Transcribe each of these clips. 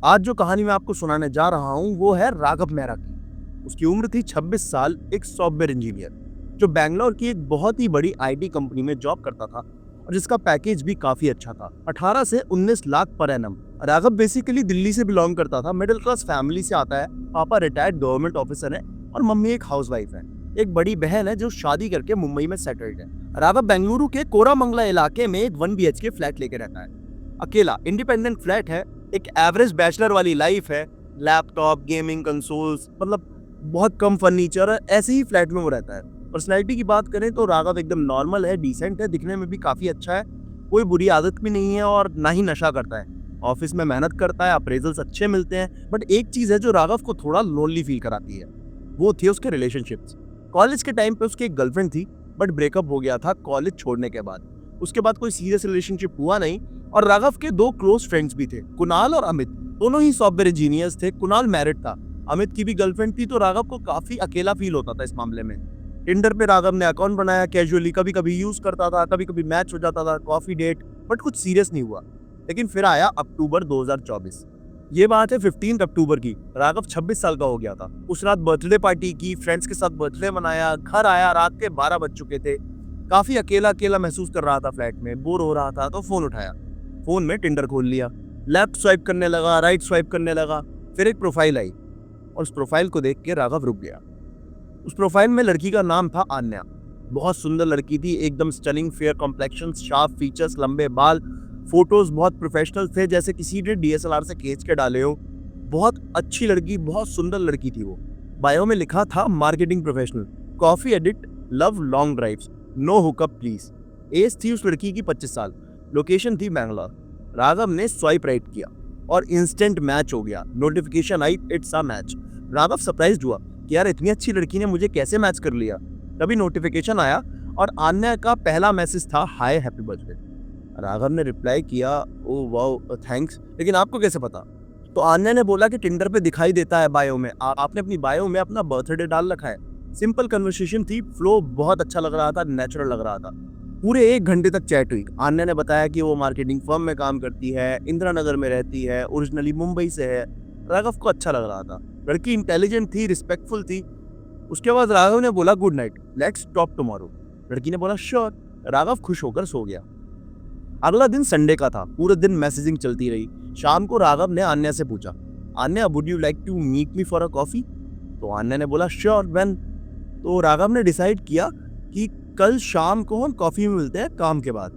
आज जो कहानी मैं आपको सुनाने जा रहा हूँ वो है राघव मेहरा की। उसकी उम्र थी 26 साल, एक सॉफ्टवेयर इंजीनियर जो बैंगलोर की एक बहुत ही बड़ी आईटी कंपनी में जॉब करता था और जिसका पैकेज भी काफी अच्छा था, 18 से 19 lakh per annum. Raghav basically Delhi से बिलोंग करता था, मिडिल क्लास फैमिली से आता है। पापा रिटायर्ड गवर्नमेंट ऑफिसर है और मम्मी एक हाउसवाइफ है। एक बड़ी बहन है जो शादी करके मुंबई में सेटल्ड है। राघव बेंगलुरु के कोरामंगला इलाके में एक 1 BHK फ्लैट लेके रहता है। अकेला इंडिपेंडेंट फ्लैट है, एक एवरेज बैचलर वाली लाइफ है। लैपटॉप, गेमिंग कंसोल्स, मतलब बहुत कम फर्नीचर है। ऐसे ही फ्लैट में वो रहता है। पर्सनैलिटी की बात करें तो राघव एकदम नॉर्मल है, डिसेंट है, दिखने में भी काफी अच्छा है। कोई बुरी आदत भी नहीं है और ना ही नशा करता है। ऑफिस में मेहनत करता है, अप्रेजल्स अच्छे मिलते हैं। बट एक चीज है जो राघव को थोड़ा लोनली फील कराती है, वो थी उसके रिलेशनशिप्स। कॉलेज के टाइम पे उसकी एक गर्लफ्रेंड थी, बट ब्रेकअप हो गया था कॉलेज छोड़ने के बाद। उसके बाद कोई सीरियस रिलेशनशिप हुआ नहीं। और राघव के 2 क्लोज फ्रेंड्स भी थे, कुणाल और अमित। दोनों ही सॉफ्टवेयर इंजीनियर्स थे। कुणाल मैरिड था, अमित की भी गर्लफ्रेंड थी, तो राघव को काफी अकेला फील होता था इस मामले में। टिंडर पे राघव ने अकाउंट बनाया, कैजुअली कभी कभी यूज करता था, कभी कभी मैच हो जाता था, कॉफी डेट, बट कुछ सीरियस नहीं हुआ। लेकिन फिर आया अक्टूबर 2024। ये बात है 15 अक्टूबर की। राघव 26 साल का हो गया था। उस रात बर्थडे पार्टी की, फ्रेंड्स के साथ बर्थडे मनाया, घर आया, रात के 12 बज चुके थे। काफी अकेला अकेला महसूस कर रहा था, फ्लैट में बोर हो रहा था, तो फोन उठाया। फोन में टिंडर खोल लिया, लेफ्ट स्वाइप करने लगा, राइट स्वाइप करने लगा। फिर एक प्रोफाइल आई और उस प्रोफाइल को देख के राघव रुक गया। उस प्रोफाइल में लड़की का नाम था आन्या। बहुत सुंदर लड़की थी, एकदम stunning, fair complexion, sharp features, लंबे बाल। फोटोज बहुत प्रोफेशनल थे, जैसे किसी ने DSLR से खींच के डाले हो। बहुत अच्छी लड़की, बहुत सुंदर लड़की थी वो। बायो में लिखा था marketing professional, coffee addict, love long drives, no hookup please. Age थी उस लड़की की 25 साल। लोकेशन थी बैंगलोर। राघव ने स्वाइप राइट किया और इंस्टेंट मैच हो गया। Notification I, it's a match. Raghav surprised हुआ कि यार इतनी अच्छी लड़की ने मुझे कैसे मैच कर लिया। तभी नोटिफिकेशन आया और आन्या का पहला मैसेज था, हाय हैप्पी बर्थडे। राघव ने रिप्लाई किया, ओ वाओ थैंक्स, लेकिन आपको कैसे पता? तो आन्या ने बोला कि टिंडर पे दिखाई देता है बायो में, आपने अपनी बायो में अपना बर्थडे डाल रखा है। सिंपल कन्वर्सेशन थी, फ्लो बहुत अच्छा लग रहा था, नेचुरल लग रहा था। पूरे 1 घंटे तक चैट हुई। आन्या ने बताया कि वो मार्केटिंग फर्म में काम करती है, इंदिरा नगर में रहती है, ओरिजिनली मुंबई से है। राघव को अच्छा लग रहा था। लड़की इंटेलिजेंट थी, रिस्पेक्टफुल थी। उसके बाद राघव ने बोला, good night, let's talk tomorrow. लड़की ने बोला, श्योर। राघव खुश होकर सो गया। अगला दिन संडे का था। पूरे दिन मैसेजिंग चलती रही। शाम को राघव ने आन्या से पूछा, Aanya would you like to meet me for a coffee? तो आन्या ने बोला, श्योर, व्हेन? तो राघव ने डिसाइड किया कि कल शाम को हम कॉफी में मिलते हैं, काम के बाद।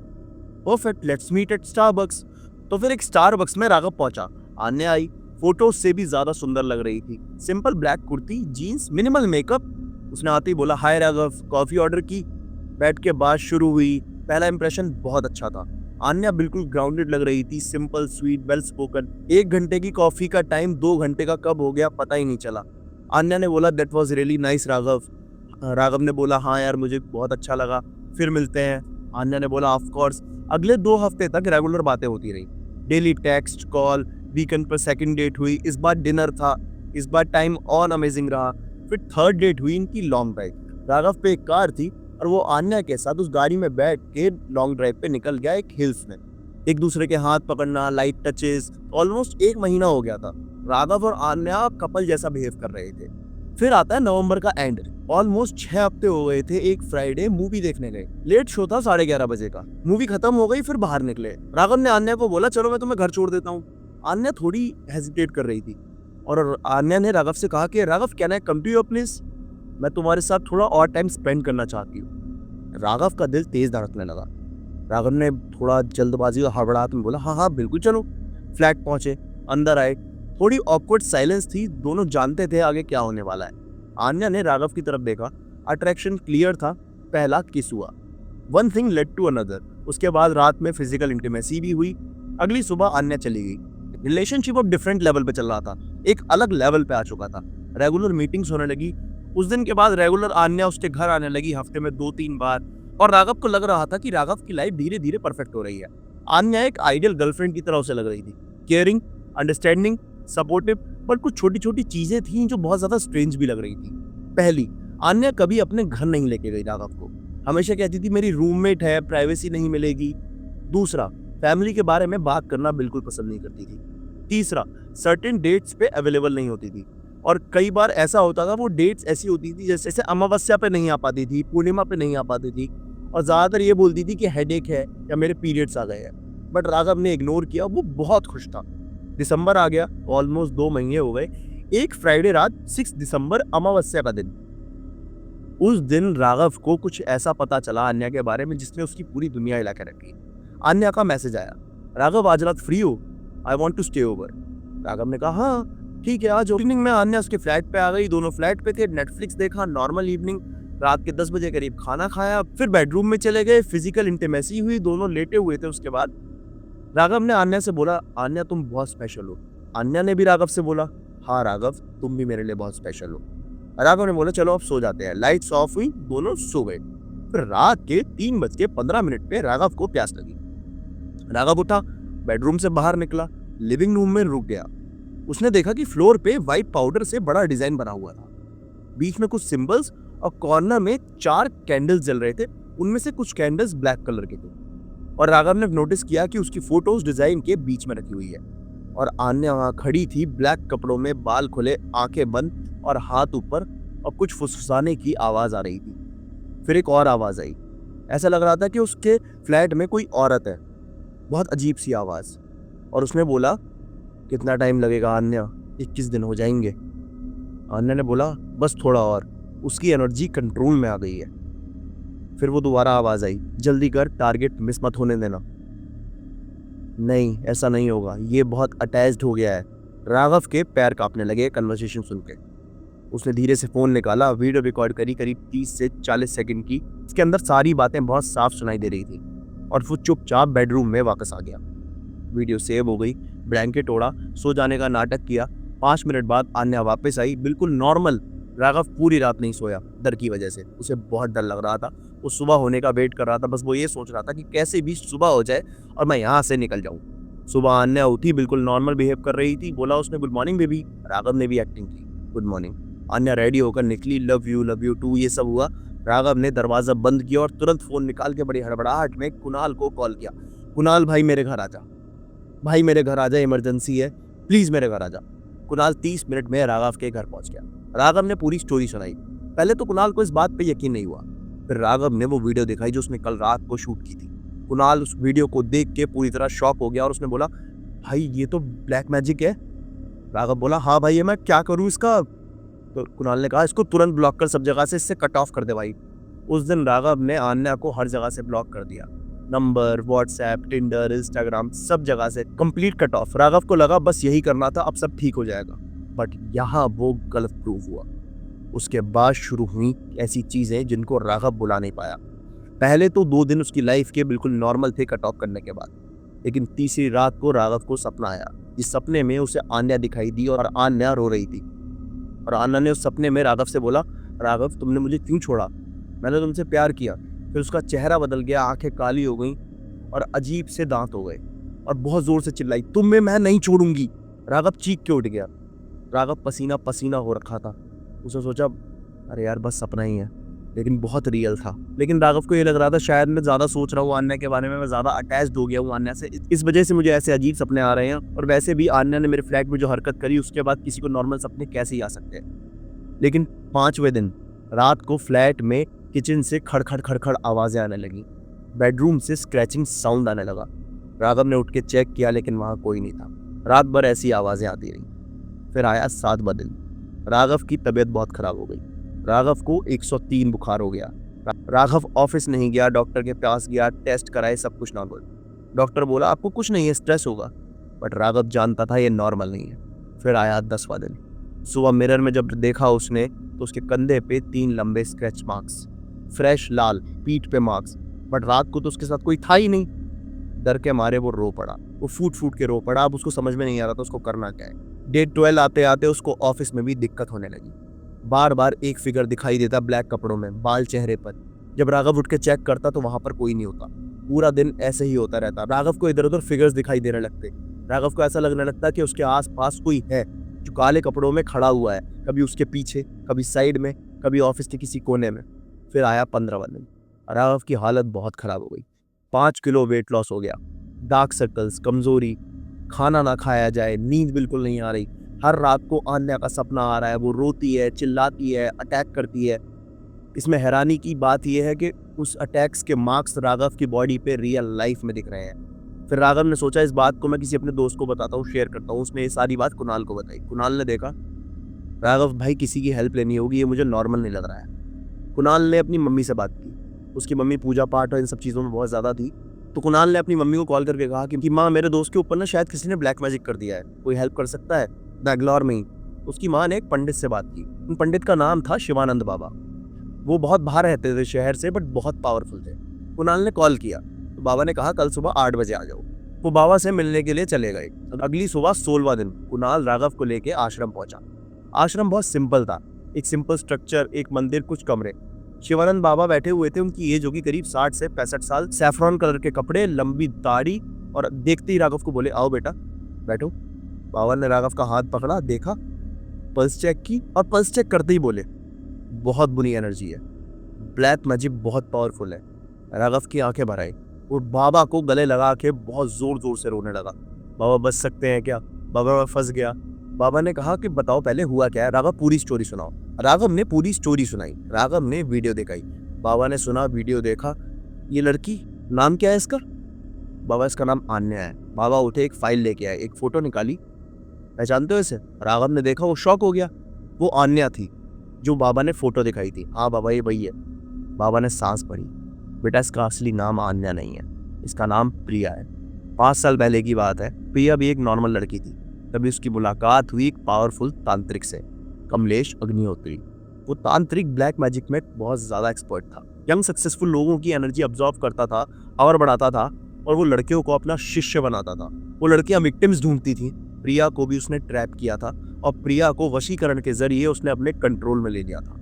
Perfect, let's meet at Starbucks. तो फिर एक स्टारबक्स में राघव पहुंचा। आन्या आई, फोटोज से भी ज्यादा सुंदर लग रही थी। Simple black kurti, jeans, minimal makeup. उसने आते ही बोला, हाय राघव, कॉफी ऑर्डर की। बैठ के बात शुरू हुई। पहला इंप्रेशन बहुत अच्छा था। आन्या बिल्कुल ग्राउंडेड लग रही थी, सिंपल, स्वीट, वेल स्पोकन। 1 घंटे की कॉफी का टाइम 2 घंटे का कब हो गया पता ही नहीं चला। आन्या ने बोला, that was really nice Raghav. Raghav ने बोला, हाँ यार मुझे बहुत अच्छा लगा, फिर मिलते हैं। आन्या ने बोला, ऑफ कोर्स। अगले 2 हफ्ते तक रेगुलर बातें होती रही। डेली टेक्स्ट, कॉल, वीकेंड पर सेकंड डेट हुई। इस बार डिनर था, इस बार टाइम ऑन अमेजिंग रहा। फिर थर्ड डेट हुई इनकी लॉन्ग ड्राइव। राघव पे एक कार थी और वो आन्या के साथ उस गाड़ी में बैठ के लॉन्ग ड्राइव पे निकल गया एक हिल्स में। एक दूसरे के हाथ पकड़ना, लाइट टचेस। ऑलमोस्ट 1 महीना हो गया था। राघव और आन्या कपल जैसा बिहेव कर रहे थे। फिर आता है नवंबर का एंड। ऑलमोस्ट 6 हफ्ते हो गए थे। एक फ्राइडे मूवी देखने गए। लेट शो था, 11:30 बजे का। मूवी खत्म हो गई, फिर बाहर निकले। राघव ने आन्या को बोला, चलो मैं तुम्हें घर छोड़ देता हूँ। आन्या थोड़ी हेजिटेट कर रही थी और आन्या ने राघव से कहा कि Raghav, can I come to your place? मैं तुम्हारे साथ थोड़ा और टाइम स्पेंड करना चाहती हूँ। राघव का दिल तेज धड़कने लगा। राघव ने थोड़ा जल्दबाजी और हड़बड़ाहट में बोला, हाँ हाँ बिल्कुल चलो। फ्लैट पहुंचे, अंदर आए। थोड़ी ऑकवर्ड साइलेंस थी, दोनों जानते थे आगे क्या होने वाला है। आन्या ने राघव की तरफ देखा, अट्रैक्शन क्लियर था। पहला किस हुआ। One thing led to another. उसके बाद रात में फिजिकल इंटीमेसी भी हुई। अगली सुबह आन्या चली गई। रिलेशनशिप अब डिफरेंट लेवल पे चल रहा था, एक अलग लेवल पे आ चुका था। रेगुलर मीटिंग्स होने लगी। उस दिन के बाद रेगुलर आन्या उसके घर आने लगी, हफ्ते में 2-3 बार। और राघव को लग रहा था कि राघव की लाइफ धीरे धीरे परफेक्ट हो रही है। आन्या एक आइडियल गर्लफ्रेंड की तरह उसे लग रही थी, केयरिंग, अंडरस्टैंडिंग, सपोर्टिव। पर कुछ छोटी छोटी चीजें थी जो बहुत ज्यादा स्ट्रेंज भी लग रही थी। पहली, आन्या कभी अपने घर नहीं लेके गई राघव को। हमेशा कहती थी मेरी रूममेट है, प्राइवेसी नहीं मिलेगी। दूसरा, फैमिली के बारे में बात करना बिल्कुल पसंद नहीं करती थी। तीसरा, सर्टेन डेट्स पे अवेलेबल नहीं होती थी, और कई बार ऐसा होता था वो डेट्स ऐसी होती थी जैसे अमावस्या पे नहीं आ पाती थी, पूर्णिमा पे नहीं आ पाती थी, और ज़्यादातर ये बोलती थी कि हेडेक है या मेरे पीरियड्स आ गए हैं। बट राघव ने इग्नोर किया, वो बहुत खुश था। दिसंबर आ गया, ऑलमोस्ट 2 महीने हो गए। एक फ्राइडे रात 6 दिसंबर अमावस्या का दिन, उस दिन राघव को कुछ ऐसा पता चला अन्या के बारे में जिसने उसकी पूरी दुनिया हिला के रखी। अन्या का मैसेज आया, राघव आज रात फ्री हो, I want to stay over. Raghav ने कहा हाँ ठीक है आज। इवनिंग में अन्या उसके फ्लैट पे आ गई, दोनों फ्लैट पे थे, नेटफ्लिक्स देखा, नॉर्मल इवनिंग, रात के 10 बजे करीब खाना खाया, फिर बेडरूम में चले गए, फिजिकल इंटीमेसी हुई, दोनों लेटे हुए थे। उसके बाद राघव ने अन्या से बोला, अन्या तुम बहुत स्पेशल हो। अन्या ने भी राघव से बोला, हाँ राघव तुम भी मेरे लिए बहुत स्पेशल हो। राघव ने बोला चलो अब सो जाते हैं। लाइट्स ऑफ हुई, दोनों सो गए। फिर रात के 3:15 पे राघव को प्यास लगी। राघव उठा, बेडरूम से बाहर निकला, लिविंग रूम में रुक गया। उसने देखा कि फ्लोर पे व्हाइट पाउडर से बड़ा डिजाइन बना हुआ था, बीच में कुछ सिंबल्स, और कॉर्नर में 4 कैंडल्स जल रहे थे। उनमें से कुछ कैंडल्स ब्लैक कलर के थे, और राघव ने नोटिस किया कि उसकी फोटोज डिजाइन के बीच में रखी हुई है, और आन्या वहां खड़ी थी, ब्लैक कपड़ों में, बाल खुले, आंखें बंद और हाथ ऊपर, और कुछ फुसफुसाने की आवाज आ रही थी। फिर एक और आवाज आई, ऐसा लग रहा था कि उसके फ्लैट में कोई औरत है, बहुत अजीब सी आवाज। और उसने बोला, कितना टाइम लगेगा अन्या, 21 दिन हो जाएंगे। अन्या ने बोला बस थोड़ा और। उसकी एनर्जी कंट्रोल में आ गई है। फिर वो दोबारा आवाज आई, जल्दी कर, टारगेट मिस मत होने देना। नहीं ऐसा नहीं होगा, ये बहुत अटैच्ड हो गया है। राघव के पैर कांपने लगे कन्वर्सेशन सुन के। उसने धीरे से फोन निकाला, वीडियो रिकॉर्ड करी, करीब 30 से 40 सेकंड की। इसके अंदर सारी बातें बहुत साफ सुनाई दे रही थी, और वो चुपचाप बेडरूम में वापस आ गया। वीडियो सेव हो गई, ब्लैंकेट ओढ़ा, सो जाने का नाटक किया। 5 मिनट बाद अन्या वापस आई, बिल्कुल नॉर्मल। राघव पूरी रात नहीं सोया, डर की वजह से। उसे बहुत डर लग रहा था, वो सुबह होने का वेट कर रहा था। बस वो ये सोच रहा था कि कैसे भी सुबह हो जाए और मैं यहाँ से निकल जाऊँ। सुबह अन्या उठी, बिल्कुल नॉर्मल बिहेव कर रही थी। बोला उसने गुड मॉर्निंग बेबी। राघव ने भी एक्टिंग की, गुड मॉर्निंग। अन्या रेडी होकर निकली, लव यू टू, ये सब हुआ। राघव ने दरवाजा बंद किया और तुरंत फोन निकाल के बड़ी हड़बड़ाहट में कुणाल को कॉल किया। कुणाल भाई मेरे घर आ जा, भाई मेरे घर आ जा, इमरजेंसी है, प्लीज मेरे घर आ जा। कुणाल 30 मिनट में राघव के घर पहुंच गया। राघव ने पूरी स्टोरी सुनाई। पहले तो कुणाल को इस बात पे यकीन नहीं हुआ, फिर राघव ने वो वीडियो दिखाई जो उसने कल रात को शूट की थी। कुणाल उस वीडियो को देख के पूरी तरह शॉक हो गया, और उसने बोला भाई ये तो ब्लैक मैजिक है। राघव बोला हाँ भाई, ये मैं क्या करूँ इसका। तो कुणाल ने कहा इसको तुरंत ब्लॉक कर, सब जगह से इससे कट ऑफ कर दे भाई। उस दिन राघव ने आन्या को हर जगह से ब्लॉक कर दिया, नंबर, व्हाट्सएप, टिंडर, इंस्टाग्राम, सब जगह से कंप्लीट कट ऑफ। राघव को लगा बस यही करना था, अब सब ठीक हो जाएगा। बट यहाँ वो गलत प्रूव हुआ। उसके बाद शुरू हुई ऐसी चीजें जिनको राघव बुला नहीं पाया। पहले तो 2 दिन उसकी लाइफ के बिल्कुल नॉर्मल थे कट ऑफ करने के बाद, लेकिन तीसरी रात को राघव को सपना आया। इस सपने में उसे आन्या दिखाई दी, और आन्या रो रही थी। और आन्या ने उस सपने में राघव से बोला, राघव तुमने मुझे क्यों छोड़ा, मैंने तुमसे प्यार किया। फिर उसका चेहरा बदल गया, आंखें काली हो गई और अजीब से दांत हो गए, और बहुत जोर से चिल्लाई, तुम्हें मैं नहीं छोड़ूंगी। राघव चीख के उठ गया। राघव पसीना पसीना हो रखा था। उसने सोचा अरे यार बस सपना ही है, लेकिन बहुत रियल था। लेकिन राघव को ये लग रहा था शायद मैं ज्यादा सोच रहा हूँ आन्या के बारे में, मैं ज्यादा अटैच्ड हो गया हूँ आन्या से, इस वजह से मुझे ऐसे अजीब सपने आ रहे हैं। और वैसे भी आन्या ने मेरे फ्लैट में जो हरकत करी, उसके बाद किसी को नॉर्मल सपने कैसे ही आ सकते हैं। लेकिन 5वें दिन रात को फ्लैट में किचन से खड़खड़ खड़खड़ आवाजें आने लगी, बेडरूम से स्क्रैचिंग साउंड आने लगा। राघव ने उठ के चेक किया, लेकिन वहां कोई नहीं था। रात भर ऐसी आवाजें आती रही। फिर आया 7वां दिन। राघव की तबीयत बहुत खराब हो गई। राघव को 103 बुखार हो गया। राघव ऑफिस नहीं गया, डॉक्टर के पास गया, टेस्ट कराए, सब कुछ नॉर्मल। डॉक्टर बोला आपको कुछ नहीं है, स्ट्रेस होगा। बट राघव जानता था ये नॉर्मल नहीं है। फिर आया 10वां दिन। सुबह मिरर में जब देखा उसने, तो उसके कंधे पे 3 लंबे स्क्रैच मार्क्स, फ्रेश लाल, पीठ पे मार्क्स। बट रात को तो उसके साथ कोई था ही नहीं। डर के मारे वो रो पड़ा, वो फूट फूट के रो पड़ा। अब उसको समझ में नहीं आ रहा था उसको करना क्या है। डे 12 आते आते उसको ऑफिस में भी दिक्कत होने लगी। बार बार एक फिगर दिखाई देता ब्लैक कपड़ों में, बाल चेहरे पर। जब राघव उठ के चेक करता तो वहां पर कोई नहीं होता। पूरा दिन ऐसे ही होता रहता। राघव को इधर उधर फिगर्स दिखाई देने लगते। राघव को ऐसा लगने लगता कि उसके आस पास कोई है जो काले कपड़ों में खड़ा हुआ है, कभी उसके पीछे, कभी साइड में, कभी ऑफिस के किसी कोने में। फिर आया 15वां दिन। राघव की हालत बहुत खराब हो गई। 5 किलो वेट लॉस हो गया, डार्क सर्कल्स, कमजोरी, खाना ना खाया जाए, नींद बिल्कुल नहीं आ रही, हर रात को आन्या का सपना आ रहा है, वो रोती है, चिल्लाती है, अटैक करती है। इसमें हैरानी की बात यह है कि उस अटैक्स के मार्क्स राघव की बॉडी पे रियल लाइफ में दिख रहे हैं। फिर राघव ने सोचा इस बात को मैं किसी अपने दोस्त को बताता हूँ, शेयर करता हूँ। उसने ये सारी बात कुणाल को बताई। कुणाल ने देखा, राघव भाई किसी की हेल्प लेनी होगी, ये मुझे नॉर्मल नहीं लग रहा है। कुणाल ने अपनी मम्मी से बात की। उसकी मम्मी पूजा पाठ और इन सब चीज़ों में बहुत ज़्यादा थी। तो कुणाल ने अपनी मम्मी को कॉल करके कहा कि माँ, मेरे दोस्त के ऊपर ना शायद किसी ने ब्लैक मैजिक कर दिया है, कोई हेल्प कर सकता है बैंगलोर में ही। उसकी माँ ने एक पंडित से बात की। उन पंडित का नाम था शिवानंद बाबा। वो बहुत बाहर रहते थे शहर से, बट बहुत पावरफुल थे। कुणाल ने कॉल किया तो बाबा ने कहा कल सुबह 8 बजे आ जाओ। वो बाबा से मिलने के लिए चले गए। अगली सुबह 16वां दिन कुणाल राघव को लेके आश्रम पहुंचा। आश्रम बहुत सिंपल था, एक सिंपल स्ट्रक्चर, एक मंदिर, कुछ कमरे। शिवानंद बाबा बैठे हुए थे। उनकी एज होगी करीब 60 से 65 साल। सैफरॉन कलर के कपड़े, लंबी दाढ़ी, और देखते ही राघव को बोले आओ बेटा बैठो। बाबा ने राघव का हाथ पकड़ा, देखा, पल्स चेक की, और पल्स चेक करते ही बोले बहुत बुरी एनर्जी है, ब्लैक मैजिक बहुत पावरफुल है। राघव की आंखें भर आई और बाबा को गले लगा के बहुत जोर जोर से रोने लगा। बाबा बच सकते हैं क्या? बाबा मैं फंस गया। बाबा ने कहा कि बताओ पहले हुआ क्या है। राघव पूरी स्टोरी सुनाओ। राघव ने पूरी स्टोरी सुनाई। राघव ने वीडियो दिखाई। बाबा ने सुना, वीडियो देखा। ये लड़की, नाम क्या है इसका? बाबा इसका नाम आन्या है। बाबा उठे, एक फाइल लेके आए, एक फोटो निकाली। पहचानते हो इसे? राघव ने देखा, वो शॉक हो गया। वो आन्या थी जो बाबा ने फोटो दिखाई थी। हाँ बाबा ये वही है। बाबा ने सांस भरी। बेटा इसका असली नाम आन्या नहीं है, इसका नाम प्रिया है। 5 साल पहले की बात है। प्रिया भी एक नॉर्मल लड़की थी। तभी उसकी मुलाकात हुई एक पावरफुल तांत्रिक से, कमलेश अग्निहोत्री। वो तांत्रिक ब्लैक मैजिक में बहुत ज़्यादा एक्सपर्ट था। यंग सक्सेसफुल लोगों की एनर्जी अब्जॉर्व करता था, पावर बढ़ाता था, और वो लड़कियों को अपना शिष्य बनाता था। वो लड़कियां विक्टिम्स ढूंढती थी। प्रिया को भी उसने ट्रैप किया था और प्रिया को वशीकरण के जरिए उसने अपने कंट्रोल में ले लिया था।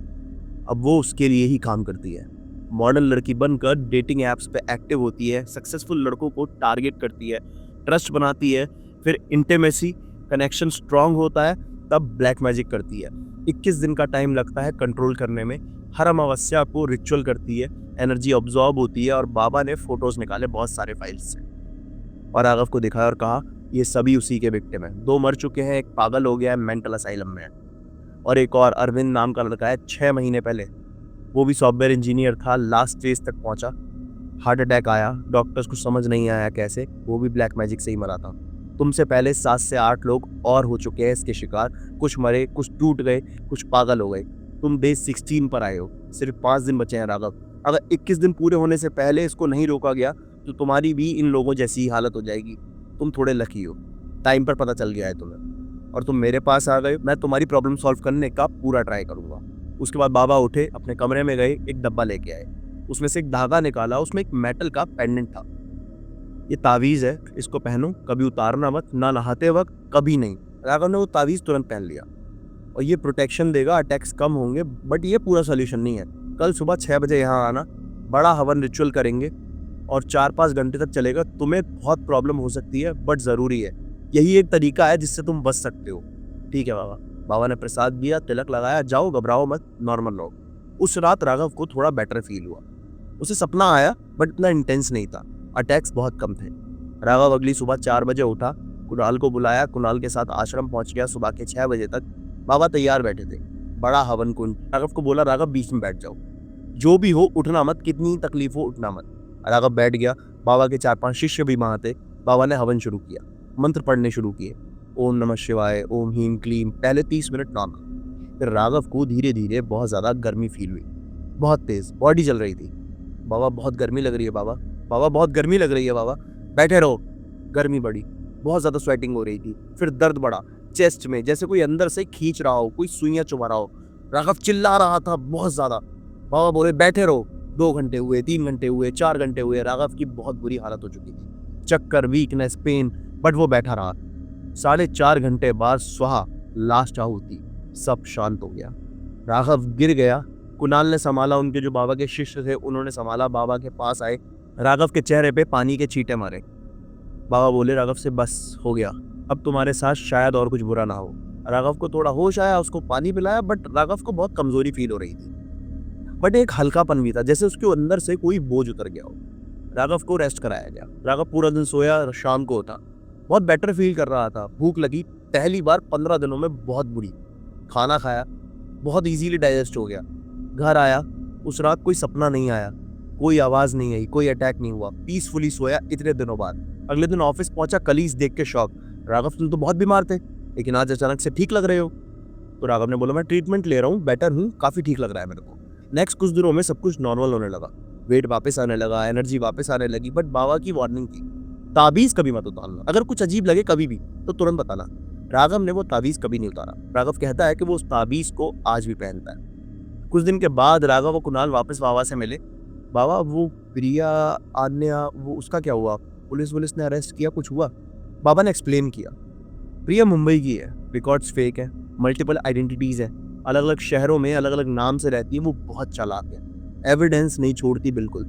अब वो उसके लिए ही काम करती है। मॉडर्न लड़की बनकर डेटिंग ऐप्स पे एक्टिव होती है, सक्सेसफुल लड़कों को टारगेट करती है, ट्रस्ट बनाती है, फिर इंटीमेसी, कनेक्शन स्ट्रांग होता है, तब ब्लैक मैजिक करती है। 21 दिन का टाइम लगता है कंट्रोल करने में। हर अमावस्या को रिचुअल करती है, एनर्जी ऑब्जॉर्ब होती है। और बाबा ने फोटोज निकाले बहुत सारे फाइल्स से और राघव को दिखाया और कहा ये सभी उसी के विक्टिम हैं। 2 मर चुके हैं, एक पागल हो गया है, मेंटल असाइलम में है, और एक और अरविंद नाम का लड़का है 6 महीने पहले, वो भी सॉफ्टवेयर इंजीनियर था, लास्ट स्टेज तक पहुंचा, हार्ट अटैक आया, डॉक्टर्स को समझ नहीं आया कैसे, वो भी ब्लैक मैजिक से ही मरा था। तुमसे पहले 7 से 8 लोग और हो चुके हैं इसके शिकार। कुछ मरे, कुछ टूट गए, कुछ पागल हो गए। तुम डे 16 पर आए हो। सिर्फ 5 दिन बचे हैं राघव। अगर 21 दिन पूरे होने से पहले इसको नहीं रोका गया तो तुम्हारी भी इन लोगों जैसी ही हालत हो जाएगी। तुम थोड़े लकी हो, टाइम पर पता चल गया है तुम्हें, और तुम मेरे पास आ गए। मैं तुम्हारी प्रॉब्लम सॉल्व करने का पूरा ट्राई करूंगा। उसके बाद बाबा उठे, अपने कमरे में गए, एक डब्बा लेके आए। उसमें से एक धागा निकाला, उसमें एक मेटल का पेंडेंट था। ये तावीज़ है, इसको पहनो, कभी उतारना मत, ना नहाते वक्त, कभी नहीं। राघव ने वो तावीज़ तुरंत पहन लिया। और ये प्रोटेक्शन देगा, अटैक्स कम होंगे, बट ये पूरा सोल्यूशन नहीं है। कल सुबह 6 बजे यहाँ आना, बड़ा हवन रिचुअल करेंगे और 4-5 घंटे तक चलेगा। तुम्हें बहुत प्रॉब्लम हो सकती है, बट ज़रूरी है। यही एक तरीका है जिससे तुम बच सकते हो। ठीक है बाबा। बाबा ने प्रसाद दिया, तिलक लगाया, जाओ घबराओ मत, नॉर्मल रहो। उस रात राघव को थोड़ा बेटर फील हुआ। उसे सपना आया, बट इतना इंटेंस नहीं था। अटैक्स बहुत कम थे। राघव अगली सुबह 4 बजे उठा, कुणाल को बुलाया, कुणाल के साथ आश्रम पहुंच गया। सुबह के 6 बजे तक बाबा तैयार बैठे थे, बड़ा हवन कुंड। राघव को बोला राघव बीच में बैठ जाओ, जो भी हो उठना मत, कितनी तकलीफ हो उठना मत। राघव बैठ गया। बाबा के 4-5 शिष्य भी वहां थे। बाबा ने हवन शुरू किया, मंत्र पढ़ने शुरू किए, ओम नमः शिवाय, ओम हीम क्लीम। पहले 30 मिनट नॉर्मल, फिर राघव को धीरे धीरे बहुत ज्यादा गर्मी फील हुई, बहुत तेज बॉडी जल रही थी। बाबा बहुत गर्मी लग रही है बाबा, बाबा बहुत गर्मी लग रही है बाबा। बैठे रहो। गर्मी बढ़ी, बहुत ज्यादा स्वेटिंग हो रही थी। फिर दर्द बढ़ा चेस्ट में, जैसे कोई अंदर से खींच रहा हो, कोई सुइयां चुभा रहा हो। राघव चिल्ला रहा था बहुत ज्यादा। बाबा बोले बैठे रहो। 2 घंटे हुए, 3 घंटे हुए, 4 घंटे हुए। राघव की बहुत बुरी हालत हो चुकी थी, चक्कर, वीकनेस, पेन, बट वो बैठा रहा। 4.5 घंटे बाद स्वाहा, लास्ट आहुति, सब शांत हो गया। राघव गिर गया। कुणाल ने संभाला, उनके जो बाबा के शिष्य थे उन्होंने संभाला, बाबा के पास आए। राघव के चेहरे पे पानी के छींटे मारे। बाबा बोले राघव से बस हो गया, अब तुम्हारे साथ शायद और कुछ बुरा ना हो। राघव को थोड़ा होश आया, उसको पानी पिलाया, बट राघव को बहुत कमजोरी फील हो रही थी, बट एक हल्कापन भी था, जैसे उसके अंदर से कोई बोझ उतर गया हो। राघव को रेस्ट कराया गया। राघव पूरा दिन सोया, शाम को उठा, बहुत बेटर फील कर रहा था। भूख लगी पहली बार 15 दिनों में बहुत बुरी। खाना खाया, बहुत इजीली डाइजेस्ट हो गया। घर आया, उस रात कोई सपना नहीं आया, कोई आवाज़ नहीं आई, कोई अटैक नहीं हुआ, पीसफुली सोया इतने दिनों बाद। अगले दिन ऑफिस पहुंचा, कलीग्स देख के शॉक, राघव तुम तो बहुत बीमार थे लेकिन आज अचानक से ठीक लग रहे हो। तो राघव ने बोला मैं ट्रीटमेंट ले रहा हूँ, बेटर हूँ, काफ़ी ठीक लग रहा है मेरे को। नेक्स्ट कुछ दिनों में सब कुछ नॉर्मल होने लगा, वेट वापस आने लगा, एनर्जी वापस आने लगी। बट बाबा की वार्निंग थी, ताबीज़ कभी मत उतारना, अगर कुछ अजीब लगे कभी भी तो तुरंत बताना। राघव ने वो ताबीज़ कभी नहीं उतारा। राघव कहता है कि वो उस ताबीज़ को आज भी पहनता है। कुछ दिन के बाद राघव और कुणाल वापस बाबा से मिले। बाबा वो प्रिया, आन्या, वो उसका क्या हुआ? पुलिस ने अरेस्ट किया, कुछ हुआ? बाबा ने एक्सप्लेन किया, प्रिया मुंबई की है, रिकॉर्ड्स फेक है, मल्टीपल आइडेंटिटीज़ है, अलग अलग शहरों में अलग अलग नाम से रहती है, वो बहुत चालाक है, एविडेंस नहीं छोड़ती बिल्कुल।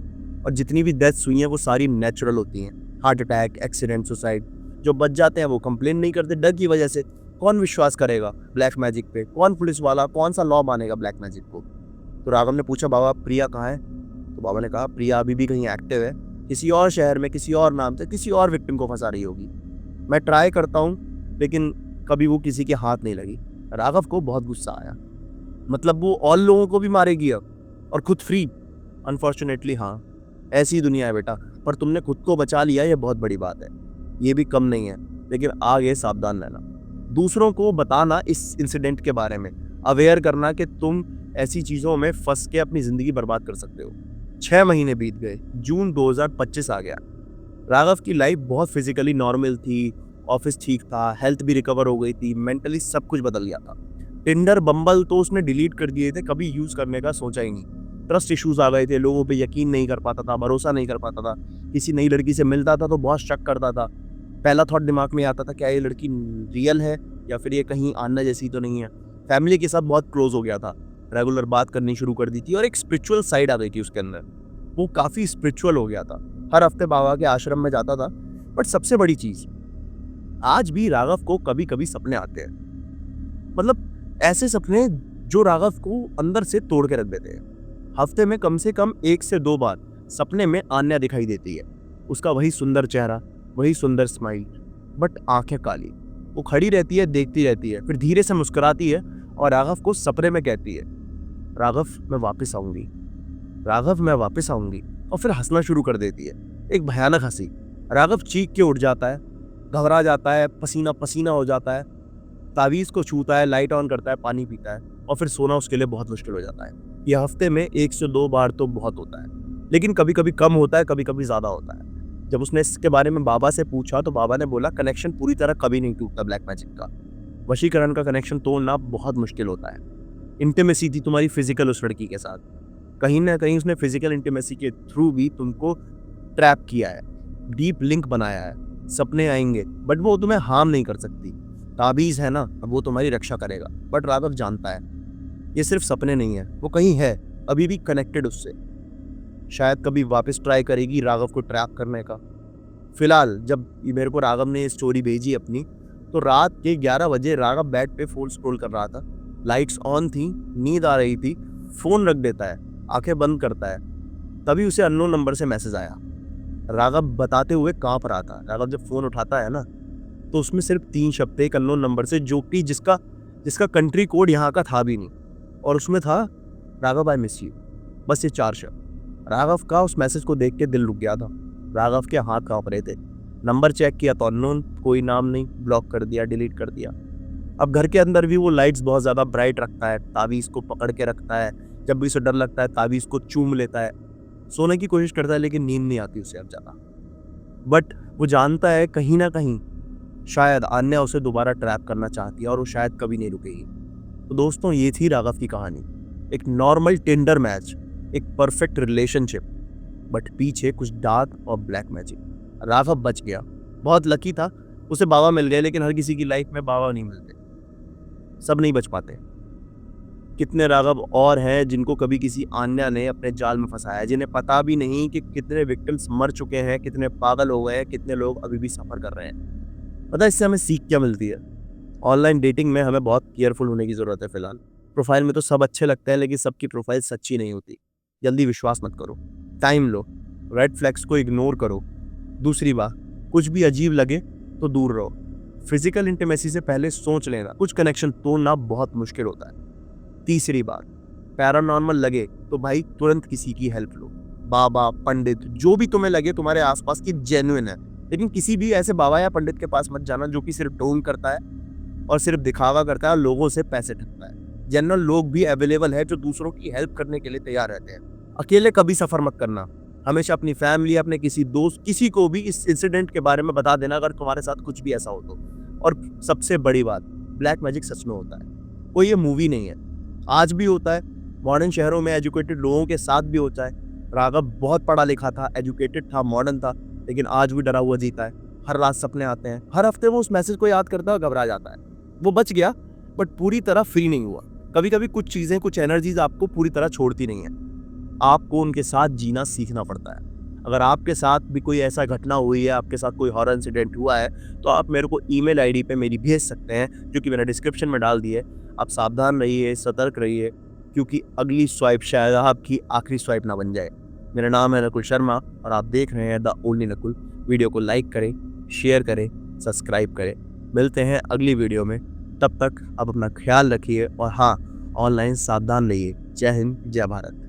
और जितनी भी डेथ्स हुई हैं वो सारी नेचुरल होती हैं, हार्ट अटैक, एक्सीडेंट, सुसाइड। जो बच जाते हैं वो कंप्लेन नहीं करते डर की वजह से। कौन विश्वास करेगा ब्लैक मैजिक पे? कौन पुलिस वाला, कौन सा लॉ मानेगा ब्लैक मैजिक को? तो राघव ने पूछा बाबा प्रिया कहाँ है? तो बाबा ने कहा प्रिया अभी भी कहीं एक्टिव है, किसी और शहर में, किसी और नाम से, किसी और विक्टिम को फंसा रही होगी। मैं ट्राई करता हूँ लेकिन कभी वो किसी के हाथ नहीं लगी। राघव को बहुत गुस्सा आया, मतलब वो और लोगों को भी मारेगी अब और खुद फ्री। अनफॉर्चुनेटली हाँ, ऐसी दुनिया है बेटा, पर तुमने खुद को बचा लिया, ये बहुत बड़ी बात है, ये भी कम नहीं है। लेकिन आगे सावधान रहना, दूसरों को बताना इस इंसिडेंट के बारे में, अवेयर करना कि तुम ऐसी चीज़ों में फंस के अपनी ज़िंदगी बर्बाद कर सकते हो। 6 महीने बीत गए, जून 2025 आ गया। राघव की लाइफ बहुत फिजिकली नॉर्मल थी, ऑफिस ठीक था, हेल्थ भी रिकवर हो गई थी, मेंटली सब कुछ बदल गया था। टिंडर, बम्बल तो उसने डिलीट कर दिए थे, कभी यूज़ करने का सोचा ही नहीं। ट्रस्ट इश्यूज आ गए थे, लोगों पे यकीन नहीं कर पाता था, भरोसा नहीं कर पाता था। किसी नई लड़की से मिलता था तो बहुत शक करता था। पहला थॉट दिमाग में आता था क्या ये लड़की रियल है या फिर ये कहीं आना जैसी तो नहीं है। फैमिली के साथ बहुत क्लोज हो गया था, रेगुलर बात करनी शुरू कर दी थी और एक स्पिरिचुअल साइड आ गई थी उसके अंदर। वो काफ़ी स्पिरिचुअल हो गया था, हर हफ्ते बाबा के आश्रम में जाता था। बट सबसे बड़ी चीज़, आज भी राघव को कभी कभी सपने आते हैं, मतलब ऐसे सपने जो राघव को अंदर से तोड़ के रख देते हैं। हफ्ते में कम से कम 1 से 2 बार सपने में आन्या दिखाई देती है, उसका वही सुंदर चेहरा, वही सुंदर स्माइल, बट आंखें काली। वो खड़ी रहती है, देखती रहती है, फिर धीरे से मुस्कुराती है और राघव को सपने में कहती है राघव मैं वापस आऊंगी, राघव मैं वापस आऊंगी, और फिर हंसना शुरू कर देती है, एक भयानक हंसी। राघव चीख के उठ जाता है, घबरा जाता है, पसीना पसीना हो जाता है, तावीज़ को छूता है, लाइट ऑन करता है, पानी पीता है और फिर सोना उसके लिए बहुत मुश्किल हो जाता है। यह हफ्ते में 1 से 2 बार तो बहुत होता है, लेकिन कभी कभी कम होता है, कभी कभी ज़्यादा होता है। जब उसने इसके बारे में बाबा से पूछा तो बाबा ने बोला कनेक्शन पूरी तरह कभी नहीं टूटता ब्लैक मैजिक का, वशीकरण का कनेक्शन तोड़ना बहुत मुश्किल होता है। इंटीमेसी थी तुम्हारी फिजिकल उस लड़की के साथ, कहीं ना कहीं उसने फिजिकल इंटीमेसी के थ्रू भी तुमको ट्रैप किया है, डीप लिंक बनाया है। सपने आएंगे बट वो तुम्हें हार्म नहीं कर सकती, ताबीज़ है ना, अब वो तुम्हारी रक्षा करेगा। बट राघव जानता है ये सिर्फ सपने नहीं है, वो कहीं है, अभी भी कनेक्टेड उससे, शायद कभी वापस ट्राई करेगी राघव को ट्रैप करने का। फिलहाल जब मेरे को राघव ने स्टोरी भेजी अपनी, तो रात के 11 बजे राघव बेड पे फोन स्क्रॉल कर रहा था, लाइट्स ऑन थी, नींद आ रही थी, फ़ोन रख देता है, आंखें बंद करता है, तभी उसे अननोन नंबर से मैसेज आया। राघव बताते हुए कांप रहा था। राघव जब फ़ोन उठाता है ना तो उसमें सिर्फ 3 शब्द थे एक अननोन नंबर से, जो कि जिसका कंट्री कोड यहाँ का था भी नहीं, और उसमें था राघव आई मिस यू, बस ये 4 शब्द। राघव का उस मैसेज को देख के दिल रुक गया था, राघव के हाथ कांप रहे थे। नंबर चेक किया तो अननोन, कोई नाम नहीं, ब्लॉक कर दिया, डिलीट कर दिया। अब घर के अंदर भी वो लाइट्स बहुत ज़्यादा ब्राइट रखता है, ताबीज़ को पकड़ के रखता है, जब भी उसे डर लगता है ताबीज़ को चूम लेता है, सोने की कोशिश करता है लेकिन नींद नहीं आती उसे अब ज़्यादा। बट वो जानता है कहीं ना कहीं शायद आन्या उसे दोबारा ट्रैप करना चाहती है और वो शायद कभी नहीं रुकेगी। तो दोस्तों ये थी राघव की कहानी, एक नॉर्मल टिंडर मैच, एक परफेक्ट रिलेशनशिप, बट पीछे कुछ डार्क और ब्लैक मैजिक। राघव बच गया, बहुत लकी था, उसे बाबा मिल गए, लेकिन हर किसी की लाइफ में बाबा नहीं मिलते, सब नहीं बच पाते। कितने राघव और हैं जिनको कभी किसी आन्या ने अपने जाल में फंसाया, जिन्हें पता भी नहीं कि कितने विक्टिम्स मर चुके हैं, कितने पागल हो गए हैं, कितने लोग अभी भी सफ़र कर रहे हैं। पता है इससे हमें सीख क्या मिलती है? ऑनलाइन डेटिंग में हमें बहुत केयरफुल होने की ज़रूरत है। फिलहाल प्रोफाइल में तो सब अच्छे लगते हैं, लेकिन सबकी प्रोफाइल सच्ची नहीं होती। जल्दी विश्वास मत करो, टाइम लो, रेड फ्लैग्स को इग्नोर करो। दूसरी बात, कुछ भी अजीब लगे तो दूर रहो। फिजिकल इंटीमेसी से पहले सोच लेना, कुछ कनेक्शन तोड़ना बहुत मुश्किल होता है। तीसरी बात, पैरानॉर्मल लगे तो भाई तुरंत किसी की हेल्प लो। बाबा, पंडित, जो भी तुम्हें लगे तुम्हारे आसपास की जेन्युइन है, लेकिन किसी भी ऐसे बाबा या पंडित के पास मत जाना जो कि सिर्फ ढोंग करता है और सिर्फ दिखावा करता है और लोगों से पैसे ठगता है। जनरल लोग भी अवेलेबल है जो दूसरों की हेल्प करने के लिए तैयार रहते हैं। अकेले कभी सफर मत करना। हमेशा अपनी फैमिली, अपने किसी दोस्त, किसी को भी इस इंसिडेंट के बारे में बता देना अगर तुम्हारे साथ कुछ भी ऐसा हो तो। और सबसे बड़ी बात, ब्लैक मैजिक सच में होता है, कोई ये मूवी नहीं है, आज भी होता है। मॉडर्न शहरों में एजुकेटेड लोगों के साथ भी होता है। राघव बहुत पढ़ा लिखा था, एजुकेटेड था, मॉडर्न था, लेकिन आज भी डरा हुआ जीता है। हर रात सपने आते हैं, हर हफ्ते वो उस मैसेज को याद करता है और घबरा जाता है। वो बच गया बट पूरी तरह फ्री नहीं हुआ। कभी कभी कुछ चीजें, कुछ एनर्जीज आपको पूरी तरह छोड़ती नहीं है, आपको उनके साथ जीना सीखना पड़ता है। अगर आपके साथ भी कोई ऐसा घटना हुई है, आपके साथ कोई हॉरर इंसिडेंट हुआ है, तो आप मेरे को ईमेल आईडी पे मेरी भेज सकते हैं, जो कि मैंने डिस्क्रिप्शन में डाल दी है। आप सावधान रहिए, सतर्क रहिए, क्योंकि अगली स्वाइप शायद आपकी आखिरी स्वाइप ना बन जाए। मेरा नाम है नकुल शर्मा और आप देख रहे हैं द ओनली नकुल। वीडियो को लाइक करें, शेयर करें, सब्सक्राइब करें। मिलते हैं अगली वीडियो में, तब तक आप अपना ख्याल रखिए और हाँ, ऑनलाइन सावधान रहिए। जय हिंद, जय भारत।